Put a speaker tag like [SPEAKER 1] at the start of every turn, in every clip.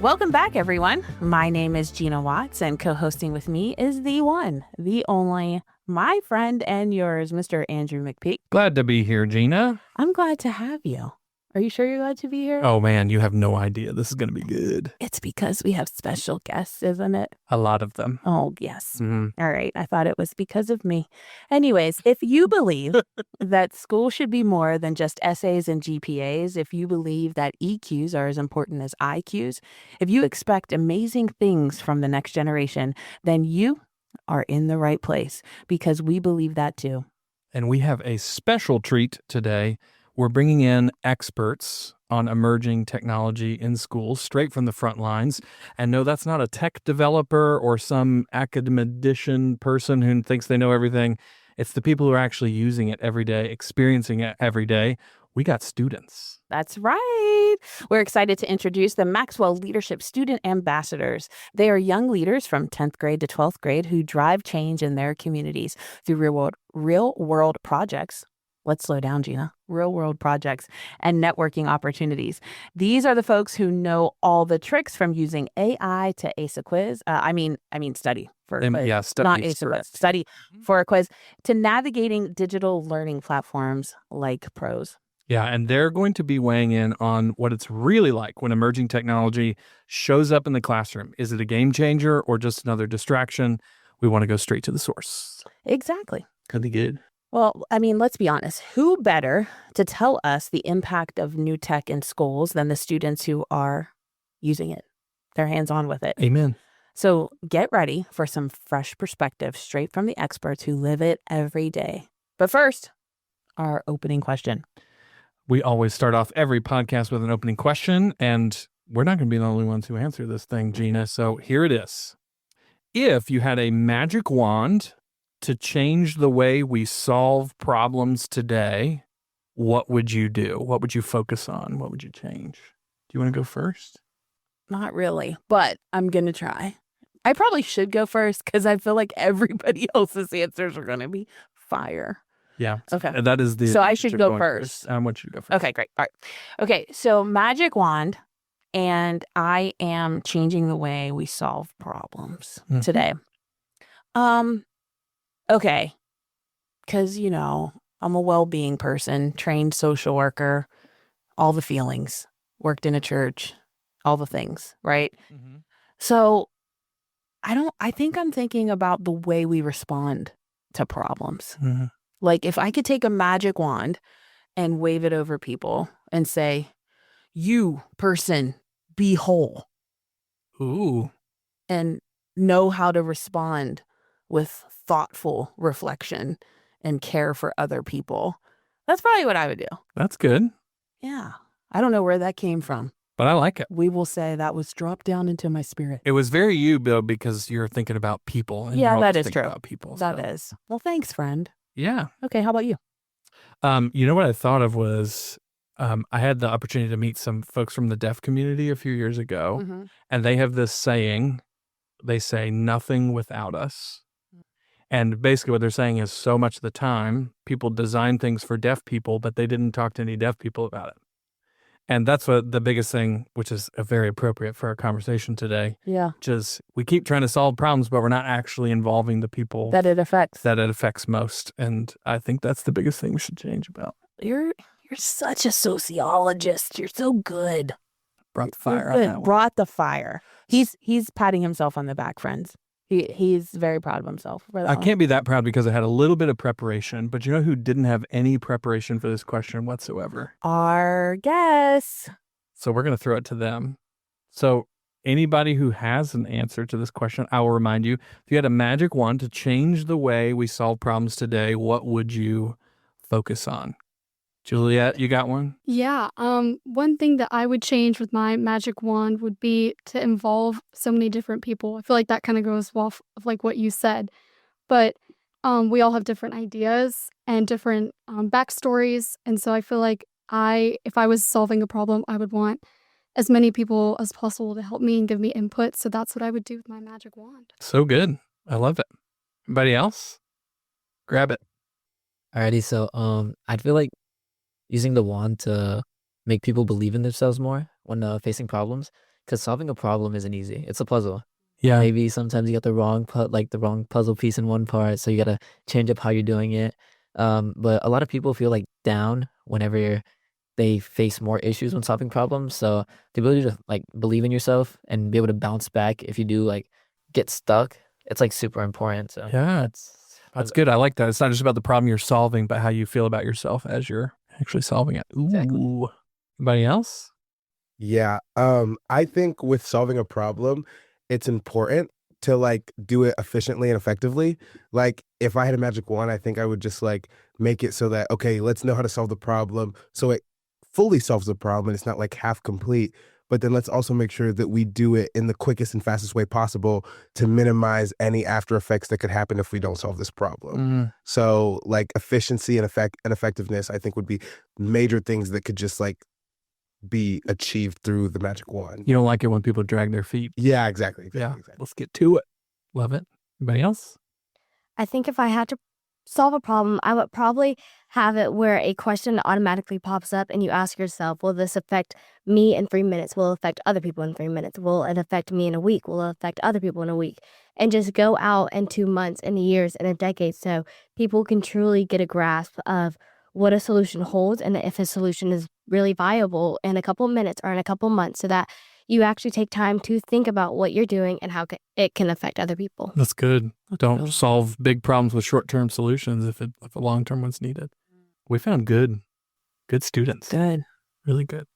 [SPEAKER 1] Welcome back, everyone. My name is Gina Watts, and co-hosting with me is the one, the only, my friend and yours, Mr. Andrew McPeak.
[SPEAKER 2] Glad to be here, Gina.
[SPEAKER 1] I'm glad to have you. Are you sure you're glad to be here?
[SPEAKER 2] Oh, man, you have no idea. This is going to be good.
[SPEAKER 1] It's because we have special guests, isn't it?
[SPEAKER 2] A lot of them.
[SPEAKER 1] Oh, yes.
[SPEAKER 2] Mm-hmm.
[SPEAKER 1] All right. I thought it was because of me. Anyways, if you believe that school should be more than just essays and GPAs, if you believe that EQs are as important as IQs, if you expect amazing things from the next generation, then you are in the right place, because we believe that too.
[SPEAKER 2] And we have a special treat today. We're bringing in experts on emerging technology in schools straight from the front lines. And no, that's not a tech developer or some academician person who thinks they know everything. It's the people who are actually using it every day, experiencing it every day. We got students.
[SPEAKER 1] That's right. We're excited to introduce the Maxwell Leadership Student Ambassadors. They are young leaders from 10th grade to 12th grade who drive change in their communities through real-world projects. Let's slow down, Gina. Real-world projects and networking opportunities. These are the folks who know all the tricks, from using AI to ace a quiz. Study for a quiz.
[SPEAKER 2] Yeah, study.
[SPEAKER 1] Not ace a quiz. Study for a quiz, to navigating digital learning platforms like pros.
[SPEAKER 2] Yeah, and they're going to be weighing in on what it's really like when emerging technology shows up in the classroom. Is it a game changer or just another distraction? We want to go straight to the source.
[SPEAKER 1] Exactly.
[SPEAKER 2] Could be good.
[SPEAKER 1] Well, let's be honest. Who better to tell us the impact of new tech in schools than the students who are using it? They're hands-on with it.
[SPEAKER 2] Amen.
[SPEAKER 1] So get ready for some fresh perspective straight from the experts who live it every day. But first, our opening question.
[SPEAKER 2] We always start off every podcast with an opening question, and we're not going to be the only ones who answer this thing, Gina. So here it is. If you had a magic wand to change the way we solve problems today, what would you do? What would you focus on? What would you change? Do you want to go first?
[SPEAKER 1] Not really, but I'm going to try. I probably should go first because I feel like everybody else's answers are going to be fire.
[SPEAKER 2] Yeah.
[SPEAKER 1] Okay.
[SPEAKER 2] That is the.
[SPEAKER 1] So I should go first.
[SPEAKER 2] I want you to go first.
[SPEAKER 1] Okay, great. All right. Okay, so magic wand, and I am changing the way we solve problems today. Okay, because, I'm a well-being person, trained social worker, all the feelings, worked in a church, all the things, right? Mm-hmm. So I think I'm thinking about the way we respond to problems. Mm-hmm. Like, if I could take a magic wand and wave it over people and say, you person, be whole.
[SPEAKER 2] Ooh.
[SPEAKER 1] And know how to respond with thoughtful reflection and care for other people. That's probably what I would do.
[SPEAKER 2] That's good.
[SPEAKER 1] Yeah. I don't know where that came from,
[SPEAKER 2] but I like it.
[SPEAKER 1] We will say that was dropped down into my spirit.
[SPEAKER 2] It was very you, Bill, because you're thinking about people. And
[SPEAKER 1] yeah, that is true.
[SPEAKER 2] About people,
[SPEAKER 1] that is. Well, thanks, friend.
[SPEAKER 2] Yeah.
[SPEAKER 1] Okay. How about you?
[SPEAKER 2] You know what I thought of was I had the opportunity to meet some folks from the deaf community a few years ago, and they have this saying. They say, nothing without us. And basically what they're saying is, so much of the time, people design things for deaf people, but they didn't talk to any deaf people about it. And that's what the biggest thing, which is very appropriate for our conversation today.
[SPEAKER 1] Yeah.
[SPEAKER 2] Which is, we keep trying to solve problems, but we're not actually involving the people
[SPEAKER 1] that it affects
[SPEAKER 2] most. And I think that's the biggest thing we should change about.
[SPEAKER 1] You're such a sociologist. You're so good.
[SPEAKER 2] Brought the fire on that one.
[SPEAKER 1] Brought the fire. He's patting himself on the back, friends. He's very proud of himself.
[SPEAKER 2] I can't be that proud because I had a little bit of preparation, but you know who didn't have any preparation for this question whatsoever?
[SPEAKER 1] Our guests.
[SPEAKER 2] So we're going to throw it to them. So anybody who has an answer to this question, I will remind you, if you had a magic wand to change the way we solve problems today, what would you focus on? Juliet, you got one?
[SPEAKER 3] Yeah. One thing that I would change with my magic wand would be to involve so many different people. I feel like that kind of goes off of like what you said, but we all have different ideas and different backstories, and so I feel like if I was solving a problem, I would want as many people as possible to help me and give me input. So that's what I would do with my magic wand.
[SPEAKER 2] So good. I love it. Anybody else? Grab it.
[SPEAKER 4] Alrighty. So I feel like using the wand to make people believe in themselves more when facing problems. because solving a problem isn't easy. It's a puzzle.
[SPEAKER 2] Yeah.
[SPEAKER 4] Maybe sometimes you got the wrong puzzle piece in one part, so you got to change up how you're doing it. But a lot of people feel like down whenever they face more issues when solving problems. So the ability to like believe in yourself and be able to bounce back if you do like get stuck, it's like super important. So
[SPEAKER 2] Yeah, that's good. I like that. It's not just about the problem you're solving, but how you feel about yourself as you're actually solving it. Ooh.
[SPEAKER 4] Exactly.
[SPEAKER 2] Anybody else?
[SPEAKER 5] Yeah. I think with solving a problem, it's important to like do it efficiently and effectively. Like if I had a magic wand, I think I would just like make it so that, okay, let's know how to solve the problem. So it fully solves the problem and it's not like half complete. But then let's also make sure that we do it in the quickest and fastest way possible to minimize any after effects that could happen if we don't solve this problem. So like efficiency and effectiveness, I think would be major things that could just like be achieved through the magic wand.
[SPEAKER 2] You don't like it when people drag their feet.
[SPEAKER 5] Yeah, exactly.
[SPEAKER 2] Yeah. Let's get to it. Love it. Anybody else?
[SPEAKER 6] I think if I had to solve a problem, I would probably have it where a question automatically pops up and you ask yourself, will this affect me in 3 minutes? Will it affect other people in 3 minutes? Will it affect me in a week? Will it affect other people in a week? And just go out in 2 months, in years, in a decade, so people can truly get a grasp of what a solution holds and if a solution is really viable in a couple minutes or in a couple months, so that you actually take time to think about what you're doing and how it can affect other people.
[SPEAKER 2] That's good. Don't solve big problems with short-term solutions if a long-term one's needed. We found good students.
[SPEAKER 1] Good.
[SPEAKER 2] Really good.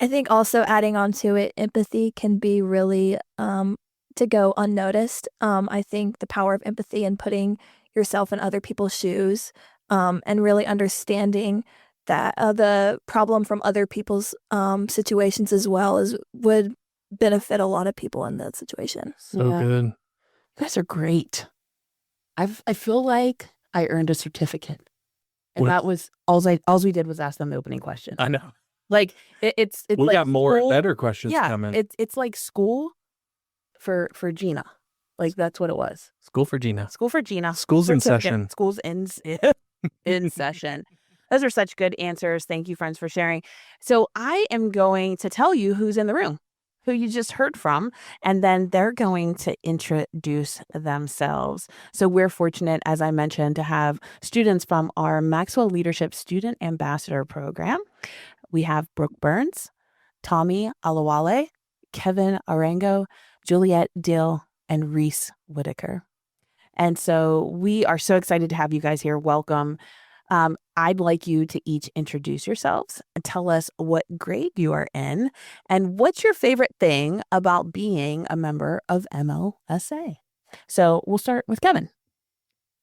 [SPEAKER 7] I think also adding on to it, empathy can be really to go unnoticed. I think the power of empathy and putting yourself in other people's shoes and really understanding that the problem from other people's situations as well would benefit a lot of people in that situation.
[SPEAKER 2] So good.
[SPEAKER 1] You guys are great. I feel like I earned a certificate. And that was all we did was ask them the opening question.
[SPEAKER 2] I know.
[SPEAKER 1] Like it's
[SPEAKER 2] we
[SPEAKER 1] like
[SPEAKER 2] got more
[SPEAKER 1] school.
[SPEAKER 2] better questions coming.
[SPEAKER 1] It's like school for Gina. Like that's what it was.
[SPEAKER 2] School for Gina.
[SPEAKER 1] School for Gina.
[SPEAKER 2] School's in session.
[SPEAKER 1] School's in session. Those are such good answers. Thank you, friends, for sharing. So I am going to tell you who's in the room, who you just heard from, and then they're going to introduce themselves. So we're fortunate, as I mentioned, to have students from our Maxwell Leadership Student Ambassador program. We have Brooke Burns, Tommy Alawale, Kevin Arango, Juliet Dill, and Reese Whitaker. And so we are so excited to have you guys here. Welcome. I'd like you to each introduce yourselves and tell us what grade you are in and what's your favorite thing about being a member of MLSA. So we'll start with Kevin.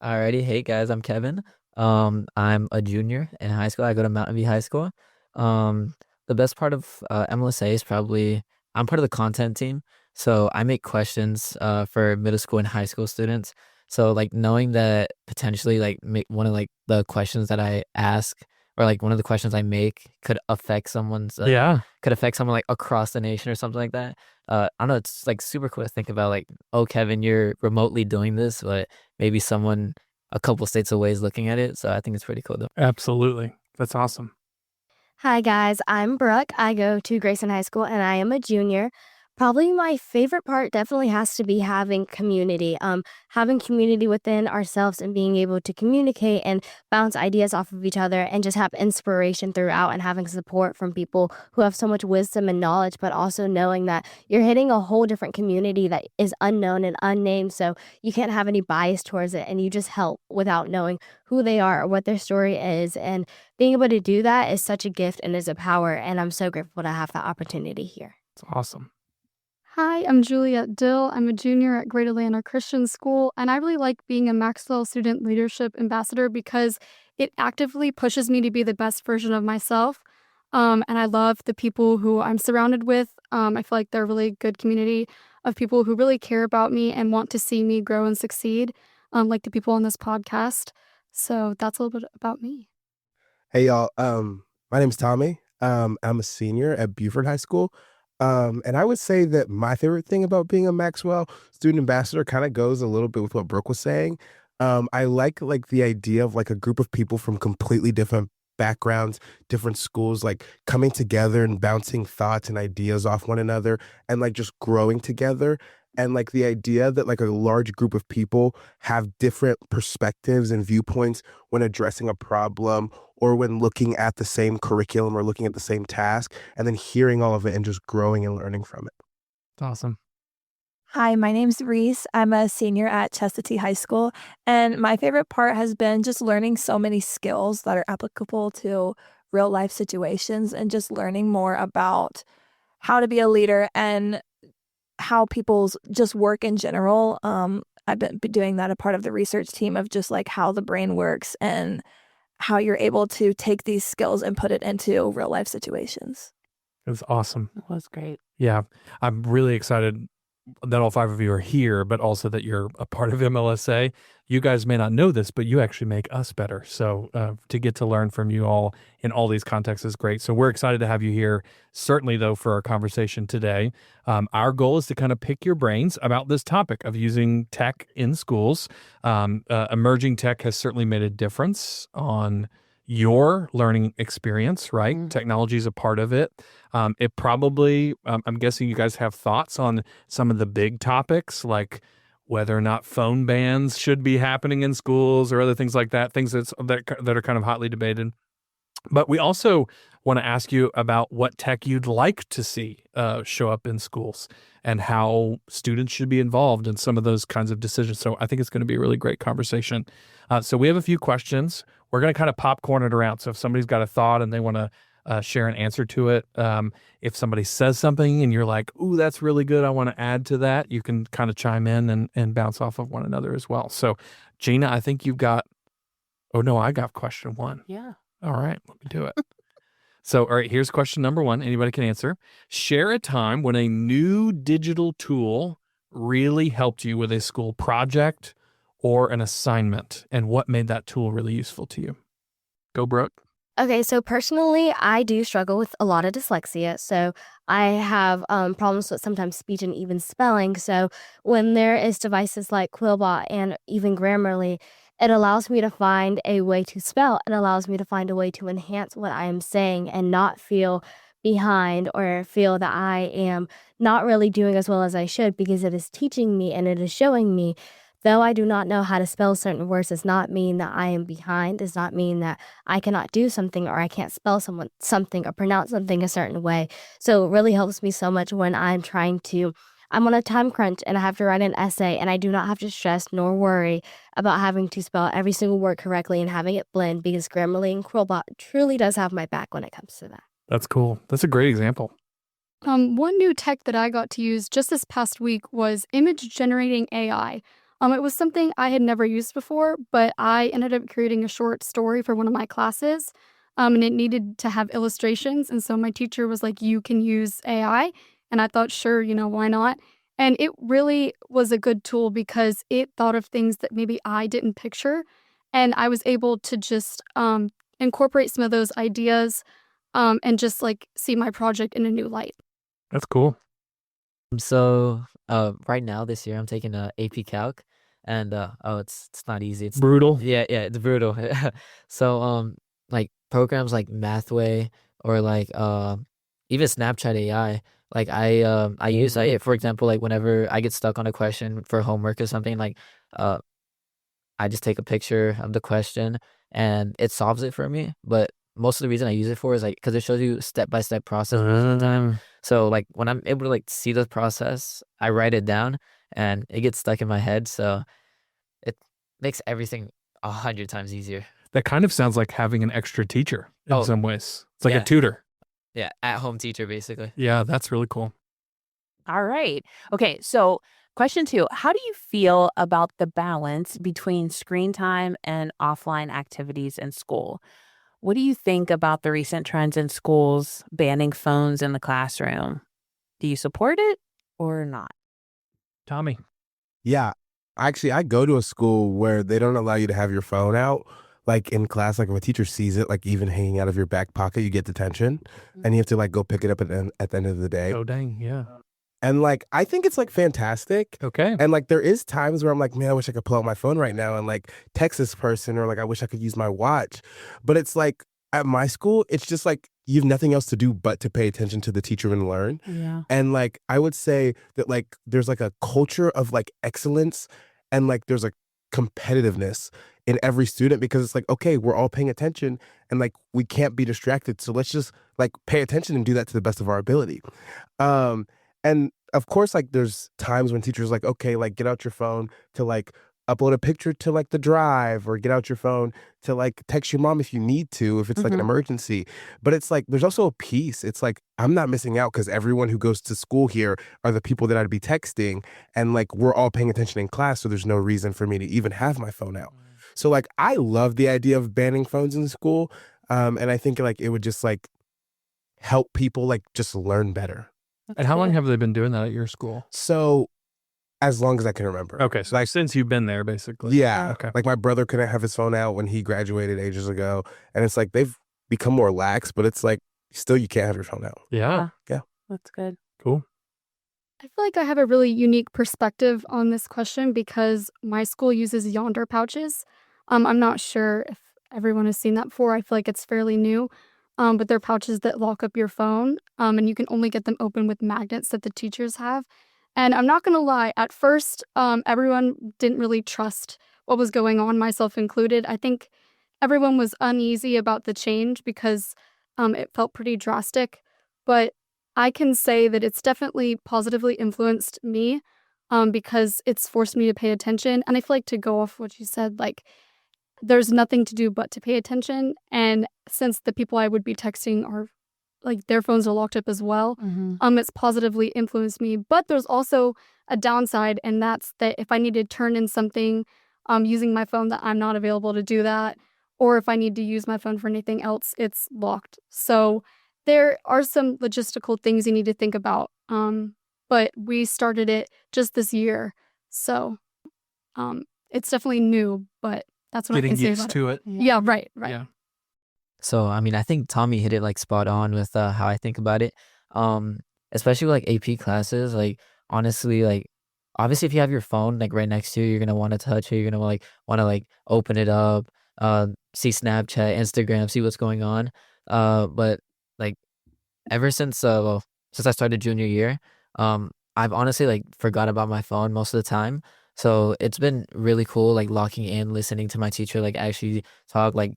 [SPEAKER 4] Alrighty. Hey guys, I'm Kevin. I'm a junior in high school. I go to Mountain View High School. The best part of MLSA is probably I'm part of the content team. So I make questions for middle school and high school students. So like knowing that potentially like one of like the questions that I ask or like one of the questions I make could affect someone's could affect someone like across the nation or something like that. I don't know, it's like super cool to think about like, oh Kevin, you're remotely doing this, but maybe someone a couple states away is looking at it. So I think it's pretty cool though.
[SPEAKER 2] Absolutely. That's awesome.
[SPEAKER 6] Hi guys, I'm Brooke. I go to Grayson High School and I am a junior. Probably my favorite part definitely has to be having community. Having community within ourselves and being able to communicate and bounce ideas off of each other and just have inspiration throughout and having support from people who have so much wisdom and knowledge, but also knowing that you're hitting a whole different community that is unknown and unnamed, so you can't have any bias towards it and you just help without knowing who they are or what their story is. And being able to do that is such a gift and is a power, and I'm so grateful to have that opportunity here.
[SPEAKER 2] It's awesome.
[SPEAKER 3] Hi, I'm Juliet Dill. I'm a junior at Great Atlanta Christian School, and I really like being a Maxwell Student Leadership Ambassador because it actively pushes me to be the best version of myself. And I love the people who I'm surrounded with. I feel like they're a really good community of people who really care about me and want to see me grow and succeed, like the people on this podcast. So that's a little bit about me.
[SPEAKER 5] Hey, y'all. My name's Tommy. I'm a senior at Buford High School. And I would say that my favorite thing about being a Maxwell Student Ambassador kind of goes a little bit with what Brooke was saying. I like the idea of like a group of people from completely different backgrounds, different schools, like coming together and bouncing thoughts and ideas off one another and like just growing together. And like the idea that like a large group of people have different perspectives and viewpoints when addressing a problem or when looking at the same curriculum or looking at the same task, and then hearing all of it and just growing and learning from it.
[SPEAKER 2] It's awesome.
[SPEAKER 7] Hi, my name's Reese. I'm a senior at Chestatee High School, and my favorite part has been just learning so many skills that are applicable to real life situations and just learning more about how to be a leader and how people's just work in general. I've been doing that a part of the research team of just like how the brain works and how you're able to take these skills and put it into real life situations.
[SPEAKER 2] It was awesome.
[SPEAKER 1] It was great.
[SPEAKER 2] Yeah. I'm really excited that all 5 of you are here, but also that you're a part of MLSA. You guys may not know this, but you actually make us better. So to get to learn from you all in all these contexts is great. So we're excited to have you here, certainly, though, for our conversation today. Our goal is to kind of pick your brains about this topic of using tech in schools. Emerging tech has certainly made a difference on your learning experience, right?
[SPEAKER 1] Mm.
[SPEAKER 2] Technology is a part of it. It probably, I'm guessing you guys have thoughts on some of the big topics, like whether or not phone bans should be happening in schools or other things like that, things that are kind of hotly debated. But we also want to ask you about what tech you'd like to see show up in schools and how students should be involved in some of those kinds of decisions. So I think it's going to be a really great conversation. So we have a few questions. We're going to kind of popcorn it around. So if somebody's got a thought and they want to share an answer to it, if somebody says something and you're like, ooh, that's really good, I want to add to that, you can kind of chime in and bounce off of one another as well. So Gina, I think you've got, oh no, I got question 1.
[SPEAKER 1] Yeah.
[SPEAKER 2] All right, let me do it. So, all right, here's question number 1. Anybody can answer. Share a time when a new digital tool really helped you with a school project or an assignment, and what made that tool really useful to you. Go, Brooke.
[SPEAKER 6] Okay, so personally, I do struggle with a lot of dyslexia. So I have problems with sometimes speech and even spelling. So when there is devices like Quillbot and even Grammarly, it allows me to find a way to spell. It allows me to find a way to enhance what I am saying and not feel behind or feel that I am not really doing as well as I should, because it is teaching me and it is showing me. Though I do not know how to spell certain words, does not mean that I am behind, does not mean that I cannot do something or I can't spell something or pronounce something a certain way. So it really helps me so much when I'm on a time crunch and I have to write an essay, and I do not have to stress nor worry about having to spell every single word correctly and having it blend, because Grammarly and Quillbot truly does have my back when it comes to that.
[SPEAKER 2] That's cool. That's a great example.
[SPEAKER 3] One new tech that I got to use just this past week was image generating AI. It was something I had never used before, but I ended up creating a short story for one of my classes, and it needed to have illustrations. And so my teacher was like, you can use AI. And I thought, sure, why not? And it really was a good tool because it thought of things that maybe I didn't picture. And I was able to just incorporate some of those ideas and just like see my project in a new light.
[SPEAKER 2] That's cool.
[SPEAKER 4] So right now this year I'm taking a AP Calc, and it's not easy. It's
[SPEAKER 2] Brutal.
[SPEAKER 4] Yeah, it's brutal. So like programs like Mathway or like even Snapchat AI, like I use it, for example, like whenever I get stuck on a question for homework or something, like I just take a picture of the question and it solves it for me. But most of the reason I use it for is like because it shows you step-by-step process most of the time. So like when I'm able to like see the process, I write it down and it gets stuck in my head. So it makes everything 100 times easier.
[SPEAKER 2] That kind of sounds like having an extra teacher in some ways. It's like
[SPEAKER 4] yeah.
[SPEAKER 2] a tutor.
[SPEAKER 4] Yeah, at-home teacher, basically.
[SPEAKER 2] Yeah, that's really cool.
[SPEAKER 1] All right. Okay, so question 2, how do you feel about the balance between screen time and offline activities in school? What do you think about the recent trends in schools banning phones in the classroom? Do you support it or not?
[SPEAKER 2] Tommy.
[SPEAKER 5] Yeah, actually, I go to a school where they don't allow you to have your phone out. Like in class, like if a teacher sees it, like even hanging out of your back pocket, you get detention, and you have to like go pick it up at the end of the day.
[SPEAKER 2] Oh, dang, yeah.
[SPEAKER 5] And like, I think it's like fantastic.
[SPEAKER 2] Okay.
[SPEAKER 5] And like, there is times where I'm like, man, I wish I could pull out my phone right now and like text this person, or like, I wish I could use my watch. But it's like, at my school, it's just like you have nothing else to do but to pay attention to the teacher and learn.
[SPEAKER 1] Yeah.
[SPEAKER 5] And like I would say that like there's like a culture of like excellence and like there's a competitiveness in every student because it's like, okay, we're all paying attention and like we can't be distracted. So let's just like pay attention and do that to the best of our ability. And of course, like there's times when teachers are like, okay, like get out your phone to like upload a picture to like the drive or get out your phone to like text your mom if you need to, if it's like an emergency. But it's like, there's also a piece. It's like, I'm not missing out because everyone who goes to school here are the people that I'd be texting and like, we're all paying attention in class. So there's no reason for me to even have my phone out. So like, I love the idea of banning phones in school. And I think like, it would just like help people like just learn better.
[SPEAKER 2] And how long have they been doing that at your school?
[SPEAKER 5] So as long as I can remember.
[SPEAKER 2] Okay, so like since you've been there, basically.
[SPEAKER 5] Yeah.
[SPEAKER 2] Okay.
[SPEAKER 5] Like my brother couldn't have his phone out when he graduated ages ago. And it's like they've become more lax, but it's like still you can't have your phone out.
[SPEAKER 2] Yeah.
[SPEAKER 5] Yeah.
[SPEAKER 1] That's good.
[SPEAKER 2] Cool.
[SPEAKER 3] I feel like I have a really unique perspective on this question because my school uses Yonder pouches. I'm not sure if everyone has seen that before. I feel like it's fairly new. But they're pouches that lock up your phone, and you can only get them open with magnets that the teachers have. And I'm not going to lie, at first, everyone didn't really trust what was going on, myself included. I think everyone was uneasy about the change because it felt pretty drastic. But I can say that it's definitely positively influenced me because it's forced me to pay attention. And I feel like to go off what you said, like, there's nothing to do but to pay attention. And since the people I would be texting are like their phones are locked up as well, it's positively influenced me. But there's also a downside, and that's that if I need to turn in something using my phone, that I'm not available to do that. Or if I need to use my phone for anything else, it's locked. So there are some logistical things you need to think about. But we started it just this year. So it's definitely new, but that's what I can say
[SPEAKER 2] Getting
[SPEAKER 3] about
[SPEAKER 2] used to it.
[SPEAKER 3] Yeah, right.
[SPEAKER 2] Yeah.
[SPEAKER 4] So, I mean, I think Tommy hit it like spot on with how I think about it. Especially with, like AP classes, like honestly, like obviously if you have your phone like right next to you, you're gonna want to touch it. You're gonna want to like open it up, see Snapchat, Instagram, see what's going on. But like ever since since I started junior year, I've honestly like forgot about my phone most of the time. So it's been really cool, like locking in, listening to my teacher, like actually talk, like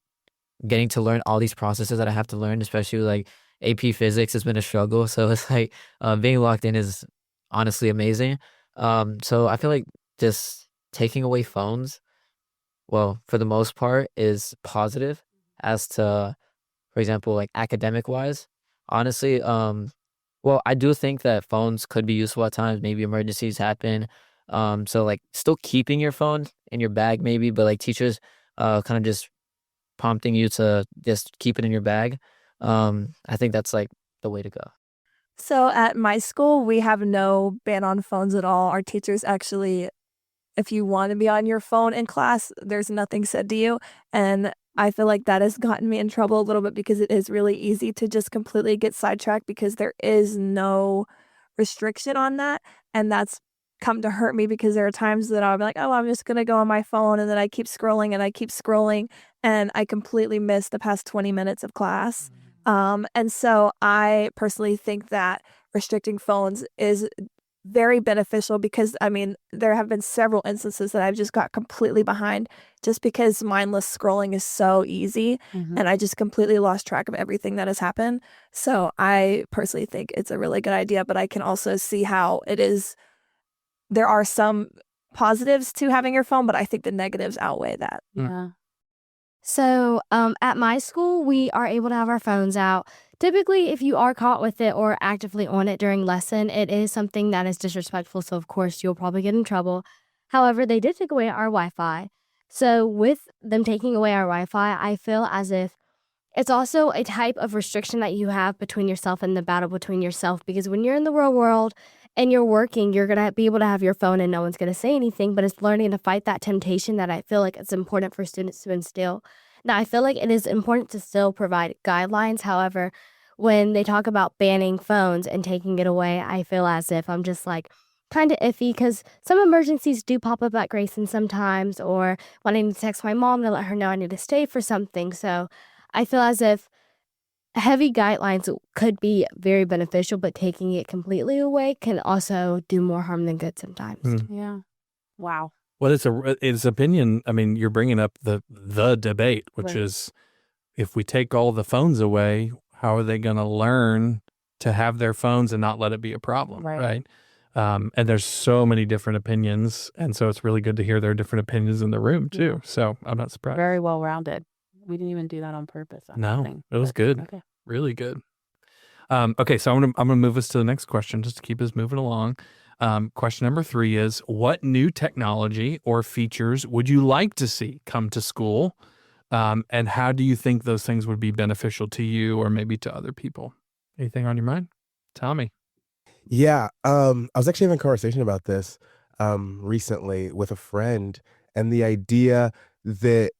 [SPEAKER 4] getting to learn all these processes that I have to learn, especially like AP physics has been a struggle. So it's like being locked in is honestly amazing. So I feel like just taking away phones, well, for the most part, is positive as to, for example, like academic wise. Honestly, well, I do think that phones could be useful at times. Maybe emergencies happen. So like still keeping your phone in your bag maybe, but like teachers kind of just prompting you to just keep it in your bag. I think that's like the way to go.
[SPEAKER 7] So at my school, we have no ban on phones at all. Our teachers actually, if you want to be on your phone in class, there's nothing said to you. And I feel like that has gotten me in trouble a little bit because it is really easy to just completely get sidetracked because there is no restriction on that. And that's come to hurt me because there are times that I'll be like, oh, I'm just going to go on my phone. And then I keep scrolling and I keep scrolling and I completely miss the past 20 minutes of class. And so I personally think that restricting phones is very beneficial because, I mean, there have been several instances that I've just got completely behind just because mindless scrolling is so easy and I just completely lost track of everything that has happened. So I personally think it's a really good idea, but I can also see how it is. There are some positives to having your phone, but I think the negatives outweigh that.
[SPEAKER 1] Yeah.
[SPEAKER 6] So at my school, we are able to have our phones out. Typically, if you are caught with it or actively on it during lesson, it is something that is disrespectful. So, of course, you'll probably get in trouble. However, they did take away our Wi-Fi. So with them taking away our Wi-Fi, I feel as if it's also a type of restriction that you have between yourself and the battle between yourself. Because when you're in the real world and you're working, you're going to be able to have your phone and no one's going to say anything. But it's learning to fight that temptation that I feel like it's important for students to instill. Now, I feel like it is important to still provide guidelines. However, when they talk about banning phones and taking it away, I feel as if I'm just like kind of iffy because some emergencies do pop up at Grayson sometimes, or when I need to text my mom to let her know I need to stay for something. So I feel as if heavy guidelines could be very beneficial, but taking it completely away can also do more harm than good sometimes.
[SPEAKER 1] Yeah. Wow.
[SPEAKER 2] Well, it's opinion. I mean, you're bringing up the debate, which
[SPEAKER 1] Right.
[SPEAKER 2] is if we take all the phones away, how are they going to learn to have their phones and not let it be a problem, right? And there's so many different opinions, and so it's really good to hear their different opinions in the room too. So I'm not surprised.
[SPEAKER 1] Very well rounded. We didn't even do that on purpose.
[SPEAKER 2] No, it was good.
[SPEAKER 1] Okay.
[SPEAKER 2] Really good. Okay, so I'm gonna move us to the next question just to keep us moving along. Question number 3 is, what new technology or features would you like to see come to school? And how do you think those things would be beneficial to you or maybe to other people? Anything on your mind? Tell me.
[SPEAKER 5] Yeah, I was actually having a conversation about this recently with a friend, and the idea that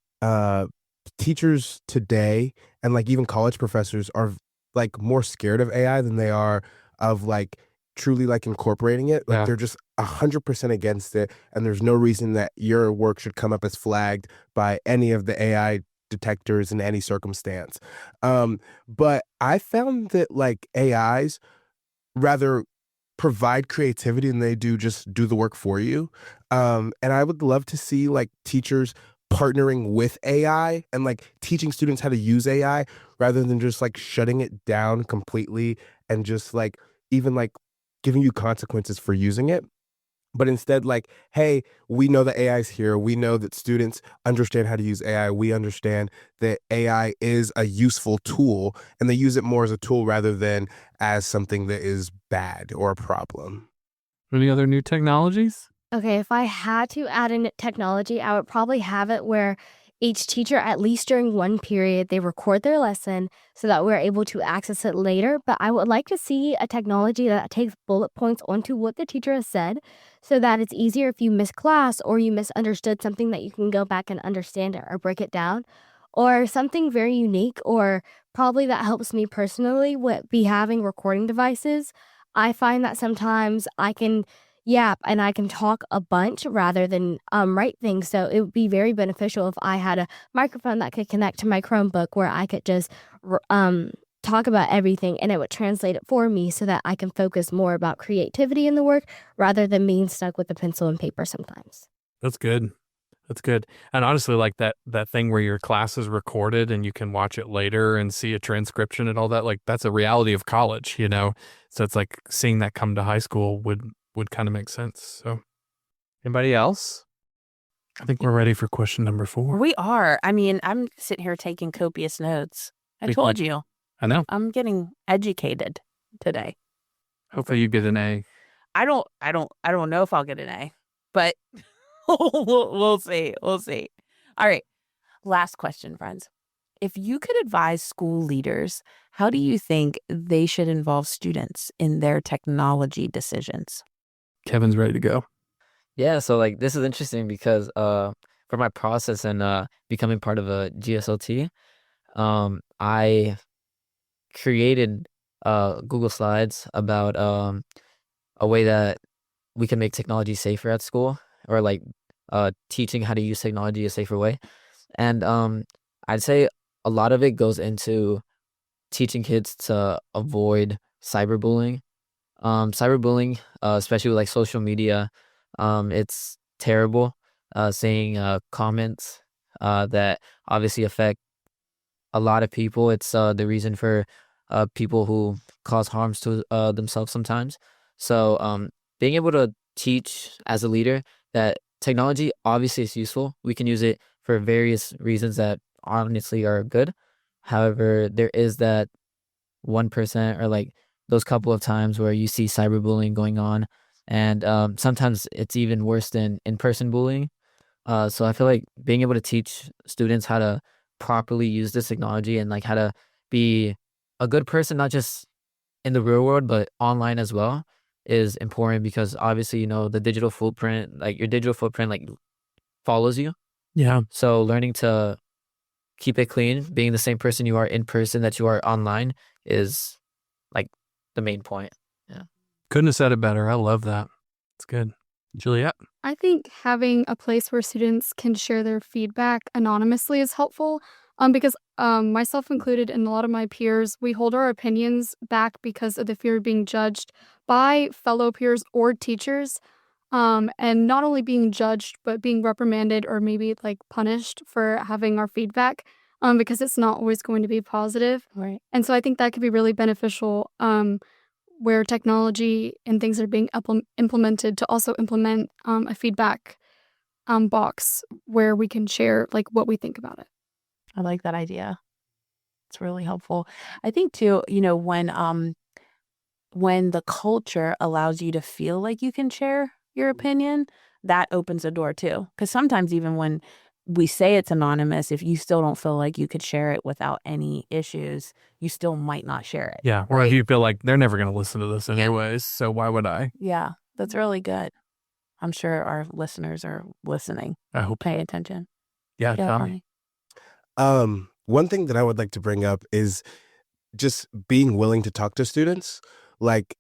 [SPEAKER 5] teachers today and like even college professors are like more scared of AI than they are of like truly like incorporating it. Like
[SPEAKER 2] Yeah.
[SPEAKER 5] they're just 100% against it, and there's no reason that your work should come up as flagged by any of the AI detectors in any circumstance. But I found that like AIs rather provide creativity than they do just do the work for you. And I would love to see like teachers partnering with AI and like teaching students how to use AI rather than just like shutting it down completely and just like even like giving you consequences for using it. But instead, like, hey, we know that AI is here. We know that students understand how to use AI. We understand that AI is a useful tool, and they use it more as a tool rather than as something that is bad or a problem.
[SPEAKER 2] Any other new technologies?
[SPEAKER 6] Okay, if I had to add in technology, I would probably have it where each teacher, at least during one period, they record their lesson so that we're able to access it later. But I would like to see a technology that takes bullet points onto what the teacher has said so that it's easier if you miss class or you misunderstood something that you can go back and understand it or break it down. Or something very unique, or probably that helps me personally would be having recording devices. I find that sometimes I can yap and I can talk a bunch rather than write things. So it would be very beneficial if I had a microphone that could connect to my Chromebook where I could just talk about everything and it would translate it for me so that I can focus more about creativity in the work rather than being stuck with a pencil and paper sometimes.
[SPEAKER 2] That's good. That's good. And honestly, like that thing where your class is recorded and you can watch it later and see a transcription and all that, like that's a reality of college, you know? So it's like seeing that come to high school would kind of make sense. So anybody else? I think we're ready for question number 4.
[SPEAKER 1] We are. I mean, I'm sitting here taking copious notes. I told you.
[SPEAKER 2] I know.
[SPEAKER 1] I'm getting educated today.
[SPEAKER 2] Hopefully you get an A.
[SPEAKER 1] I don't know if I'll get an A, but we'll see. We'll see. All right. Last question, friends. If you could advise school leaders, how do you think they should involve students in their technology decisions?
[SPEAKER 2] Kevin's ready to go.
[SPEAKER 4] Yeah, so like this is interesting because for my process and becoming part of a GSLT, I created Google Slides about a way that we can make technology safer at school, or like teaching how to use technology a safer way. And I'd say a lot of it goes into teaching kids to avoid cyberbullying. Cyberbullying, especially with like social media, it's terrible. Seeing comments that obviously affect a lot of people. It's the reason for people who cause harms to themselves sometimes. So being able to teach as a leader that technology obviously is useful. We can use it for various reasons that honestly are good. However, there is that 1% or like those couple of times where you see cyberbullying going on, and sometimes it's even worse than in-person bullying. So I feel like being able to teach students how to properly use this technology and like how to be a good person, not just in the real world, but online as well, is important because obviously, you know, the digital footprint, like your digital footprint, like follows you.
[SPEAKER 2] Yeah.
[SPEAKER 4] So learning to keep it clean, being the same person you are in person that you are online is like the main point. Yeah.
[SPEAKER 2] Couldn't have said it better. I love that. It's good. Juliet?
[SPEAKER 3] I think having a place where students can share their feedback anonymously is helpful. Because myself included and a lot of my peers, we hold our opinions back because of the fear of being judged by fellow peers or teachers. And not only being judged, but being reprimanded or maybe like punished for having our feedback, because it's not always going to be positive.
[SPEAKER 1] Right.
[SPEAKER 3] And so I think that could be really beneficial, where technology and things are being implemented to also implement a feedback box where we can share like what we think about it.
[SPEAKER 1] I like that idea. It's really helpful. I think too, when the culture allows you to feel like you can share your opinion, that opens a door too. Because sometimes even when we say it's anonymous, if you still don't feel like you could share it without any issues, you still might not share it.
[SPEAKER 2] Yeah. Or if you feel like they're never going to listen to this anyways, so why would I?
[SPEAKER 1] Yeah, that's really good. I'm sure our listeners are listening.
[SPEAKER 2] I hope.
[SPEAKER 1] Pay attention.
[SPEAKER 2] Yeah, Tommy.
[SPEAKER 5] One thing that I would like to bring up is just being willing to talk to students. Like,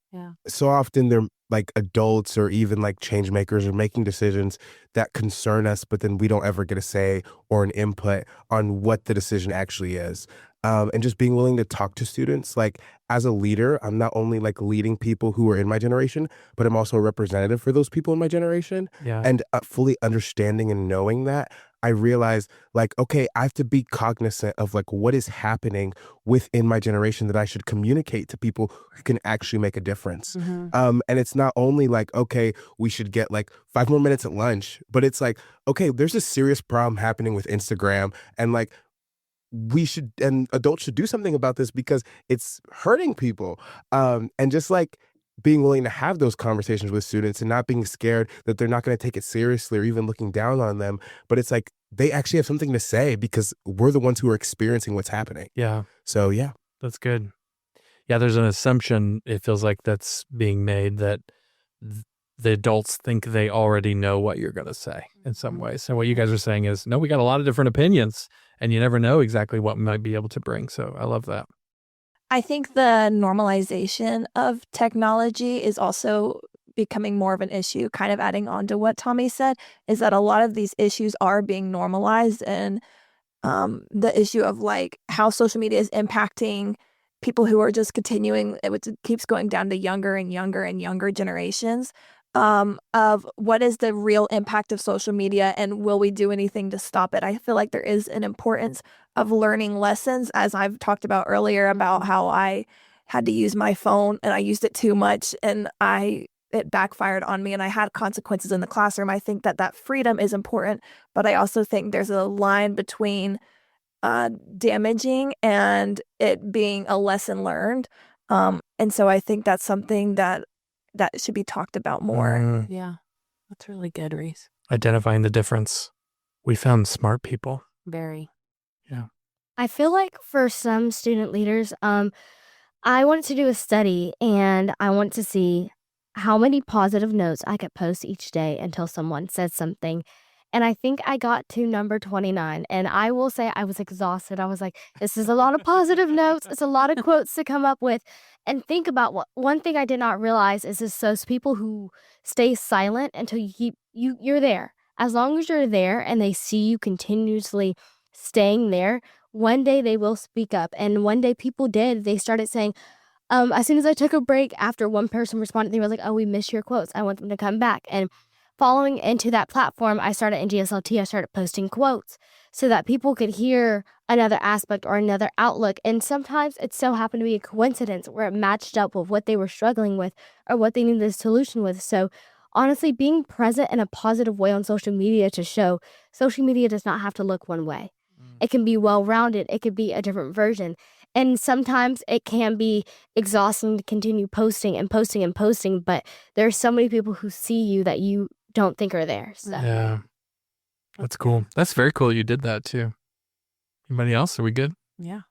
[SPEAKER 5] so often they're like adults or even like change makers are making decisions that concern us, but then we don't ever get a say or an input on what the decision actually is. And just being willing to talk to students. Like, as a leader, I'm not only like leading people who are in my generation, but I'm also a representative for those people in my generation.
[SPEAKER 2] Yeah.
[SPEAKER 5] And fully understanding and knowing that, I realize like, okay, I have to be cognizant of like what is happening within my generation that I should communicate to people who can actually make a difference. And it's not only like, okay, we should get like 5 more minutes at lunch, but it's like, okay, there's a serious problem happening with Instagram, and like and adults should do something about this because it's hurting people. And just like being willing to have those conversations with students and not being scared that they're not going to take it seriously or even looking down on them. But it's like they actually have something to say because we're the ones who are experiencing what's happening.
[SPEAKER 2] Yeah.
[SPEAKER 5] So, yeah.
[SPEAKER 2] That's good. Yeah, there's an assumption, it feels like, that's being made that the adults think they already know what you're going to say in some ways. So what you guys are saying is, no, we got a lot of different opinions and you never know exactly what we might be able to bring. So I love that.
[SPEAKER 7] I think the normalization of technology is also becoming more of an issue, kind of adding on to what Tommy said, is that a lot of these issues are being normalized, and the issue of like how social media is impacting people who are just continuing, it keeps going down to younger and younger and younger generations, of what is the real impact of social media and will we do anything to stop it? I feel like there is an importance of learning lessons, as I've talked about earlier about how I had to use my phone and I used it too much and it backfired on me and I had consequences in the classroom. I think that freedom is important, but I also think there's a line between damaging and it being a lesson learned. And so I think that's something that should be talked about more.
[SPEAKER 1] Yeah, that's really good, Reese.
[SPEAKER 2] Identifying the difference. We found smart people.
[SPEAKER 1] Very.
[SPEAKER 2] Yeah.
[SPEAKER 6] I feel like for some student leaders, I wanted to do a study and I want to see how many positive notes I could post each day until someone said something. And I think I got to number 29. And I will say I was exhausted. I was like, this is a lot of positive notes. It's a lot of quotes to come up with. And think about one thing I did not realize is those people who stay silent until you're there. As long as you're there and they see you continuously staying there, one day they will speak up. And one day people did. They started saying, as soon as I took a break, after one person responded, they were like, oh, we miss your quotes. I want them to come back. And following into that platform, I started in GSLT, I started posting quotes so that people could hear another aspect or another outlook. And sometimes it so happened to be a coincidence where it matched up with what they were struggling with or what they needed a solution with. So honestly, being present in a positive way on social media to show social media does not have to look one way. It can be well-rounded. It could be a different version. And sometimes it can be exhausting to continue posting and posting and posting, but there's so many people who see you that you don't think are there. So.
[SPEAKER 2] Yeah. That's cool. That's very cool you did that too. Anybody else? Are we good?
[SPEAKER 1] Yeah.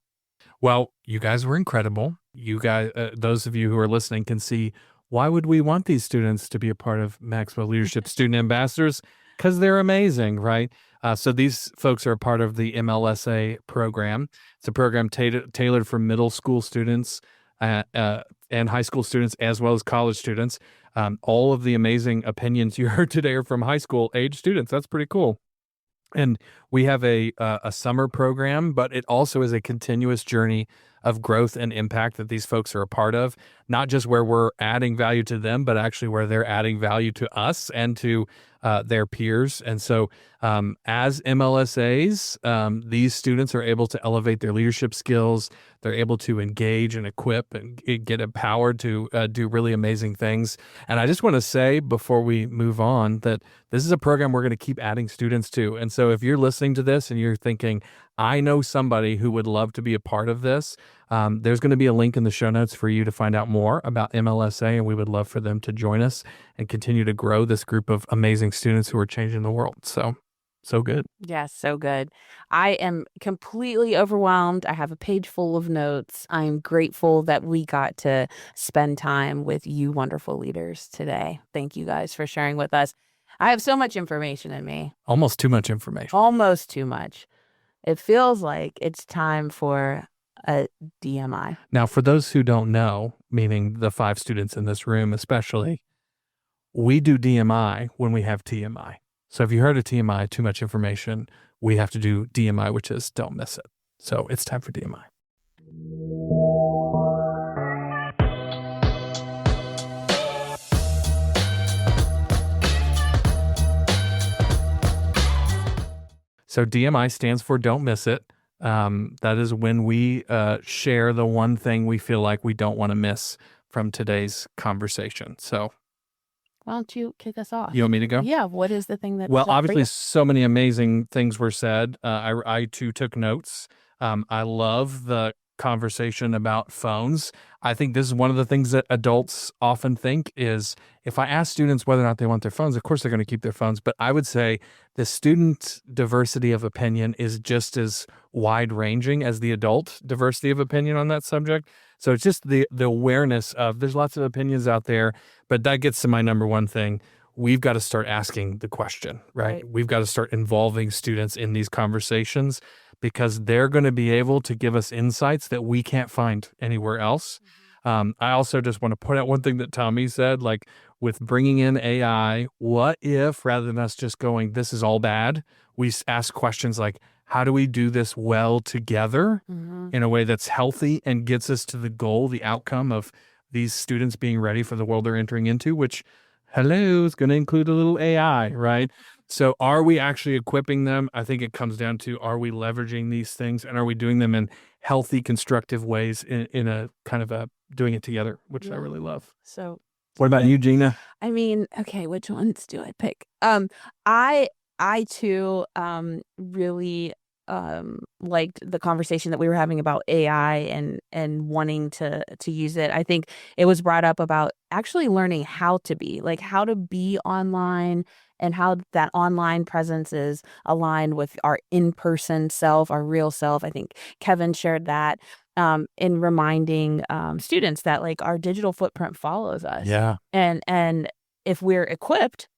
[SPEAKER 2] Well, you guys were incredible. You guys, those of you who are listening can see why would we want these students to be a part of Maxwell Leadership Student Ambassadors? Because they're amazing, right? So these folks are a part of the MLSA program. It's a program tailored for middle school students and high school students, as well as college students. All of the amazing opinions you heard today are from high school age students. That's pretty cool. And we have a summer program, but it also is a continuous journey of growth and impact that these folks are a part of, not just where we're adding value to them, but actually where they're adding value to us and to their peers. And so as MLSAs, these students are able to elevate their leadership skills. They're able to engage and equip and get empowered to do really amazing things. And I just want to say before we move on that this is a program we're going to keep adding students to. And so if you're listening to this and you're thinking, I know somebody who would love to be a part of this, there's going to be a link in the show notes for you to find out more about MLSA, and we would love for them to join us and continue to grow this group of amazing students who are changing the world. So good.
[SPEAKER 1] Yes, so good. I am completely overwhelmed. I have a page full of notes. I'm grateful that we got to spend time with you wonderful leaders today. Thank you guys for sharing with us. I have so much information in me.
[SPEAKER 2] Almost too much information.
[SPEAKER 1] Almost too much. It feels like it's time for a DMI.
[SPEAKER 2] Now, for those who don't know, meaning the 5 students in this room especially, we do DMI when we have TMI. So if you heard of TMI, too much information, we have to do DMI, which is don't miss it. So it's time for DMI. So DMI stands for don't miss it. That is when we share the one thing we feel like we don't want to miss from today's conversation. So
[SPEAKER 1] why don't you kick us off?
[SPEAKER 2] You want me to go?
[SPEAKER 1] Yeah. What is the thing that?
[SPEAKER 2] Well, obviously, so many amazing things were said. I too took notes. I love the conversation about phones. I think this is one of the things that adults often think is if I ask students whether or not they want their phones, of course they're going to keep their phones. But I would say the student diversity of opinion is just as wide ranging as the adult diversity of opinion on that subject. So it's just the awareness of there's lots of opinions out there, but that gets to my number one thing. We've got to start asking the question, right? We've got to start involving students in these conversations because they're going to be able to give us insights that we can't find anywhere else. I also just want to point out one thing that Tommy said, like with bringing in AI, what if rather than us just going, this is all bad, we ask questions like, how do we do this well together in a way that's healthy and gets us to the goal, the outcome of these students being ready for the world they're entering into, which, hello, is going to include a little AI, right? So are we actually equipping them? I think it comes down to, are we leveraging these things and are we doing them in healthy, constructive ways in a kind of a doing it together, which I really love.
[SPEAKER 1] So
[SPEAKER 2] what about you, Gina?
[SPEAKER 1] I mean, okay, which ones do I pick? I too really liked the conversation that we were having about AI and wanting to use it. I think it was brought up about actually learning how to be online and how that online presence is aligned with our in-person self, our real self. I think Kevin shared that in reminding students that like our digital footprint follows us.
[SPEAKER 2] Yeah.
[SPEAKER 1] And if we're equipped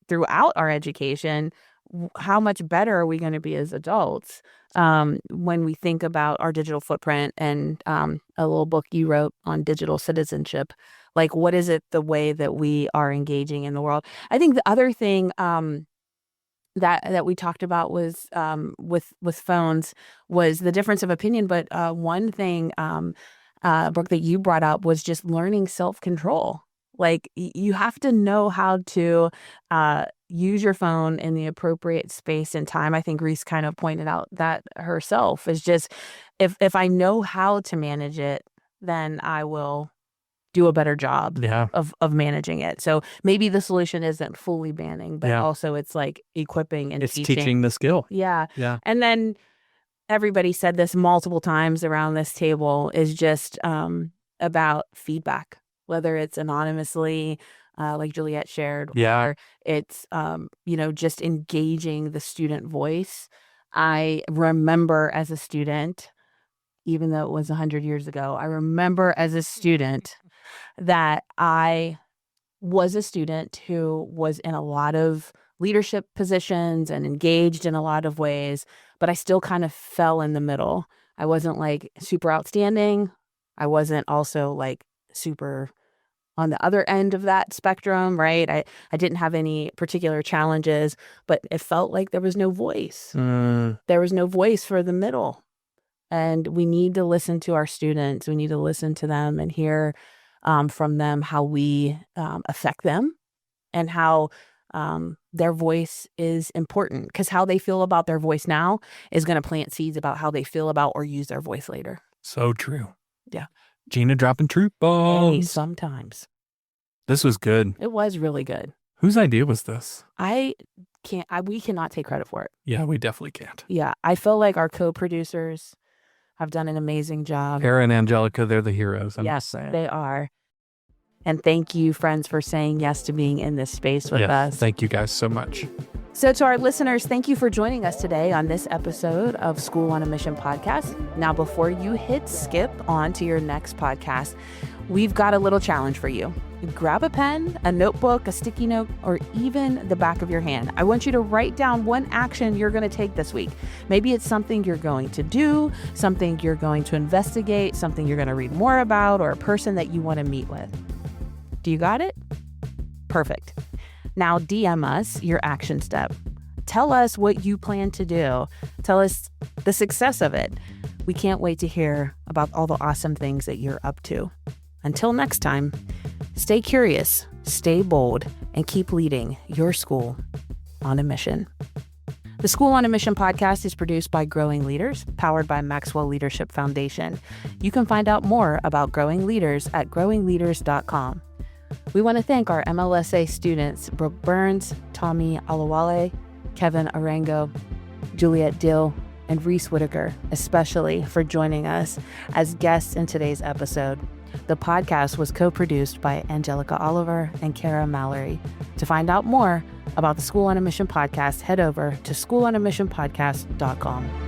[SPEAKER 1] throughout our education, how much better are we going to be as adults when we think about our digital footprint and a little book you wrote on digital citizenship? Like, what is it the way that we are engaging in the world? I think the other thing that we talked about was with phones was the difference of opinion. But one thing, Brooke, that you brought up was just learning self-control. Like you have to know how to use your phone in the appropriate space and time. I think Reese kind of pointed out that herself is just if I know how to manage it, then I will do a better job of managing it. So maybe the solution isn't fully banning, but also it's like equipping and
[SPEAKER 2] it's teaching the skill.
[SPEAKER 1] Yeah.
[SPEAKER 2] Yeah.
[SPEAKER 1] And then everybody said this multiple times around this table is just about feedback, whether it's anonymously, like Juliet shared, or it's, just engaging the student voice. I remember as a student, even though it was 100 years ago, I remember as a student that I was a student who was in a lot of leadership positions and engaged in a lot of ways, but I still kind of fell in the middle. I wasn't like super outstanding. I wasn't also like super on the other end of that spectrum, right? I didn't have any particular challenges, but it felt like there was no voice. There was no voice for the middle. And we need to listen to our students. We need to listen to them and hear from them how we affect them and how their voice is important, because how they feel about their voice now is going to plant seeds about how they feel about or use their voice later.
[SPEAKER 2] So true.
[SPEAKER 1] Yeah.
[SPEAKER 2] Gina dropping truth bombs.
[SPEAKER 1] Hey, sometimes.
[SPEAKER 2] This was good.
[SPEAKER 1] It was really good.
[SPEAKER 2] Whose idea was this?
[SPEAKER 1] We cannot take credit for it.
[SPEAKER 2] Yeah, we definitely can't.
[SPEAKER 1] Yeah. I feel like our co-producers have done an amazing job.
[SPEAKER 2] Kara and Angelica, they're the heroes.
[SPEAKER 1] Yes, they are. And thank you, friends, for saying yes to being in this space with us.
[SPEAKER 2] Thank you guys so much.
[SPEAKER 1] So to our listeners, thank you for joining us today on this episode of School on a Mission podcast. Now, before you hit skip on to your next podcast, we've got a little challenge for you. Grab a pen, a notebook, a sticky note, or even the back of your hand. I want you to write down one action you're going to take this week. Maybe it's something you're going to do, something you're going to investigate, something you're going to read more about, or a person that you want to meet with. Do you got it? Perfect. Now DM us your action step. Tell us what you plan to do. Tell us the success of it. We can't wait to hear about all the awesome things that you're up to. Until next time, stay curious, stay bold, and keep leading your school on a mission. The School on a Mission podcast is produced by Growing Leaders, powered by Maxwell Leadership Foundation. You can find out more about Growing Leaders at growingleaders.com. We want to thank our MLSA students, Brooke Burns, Tommy Alawale, Kevin Arango, Juliet Dill, and Reese Whitaker, especially for joining us as guests in today's episode. The podcast was co-produced by Angelica Oliver and Kara Mallory. To find out more about the School on a Mission podcast, head over to schoolonamissionpodcast.com.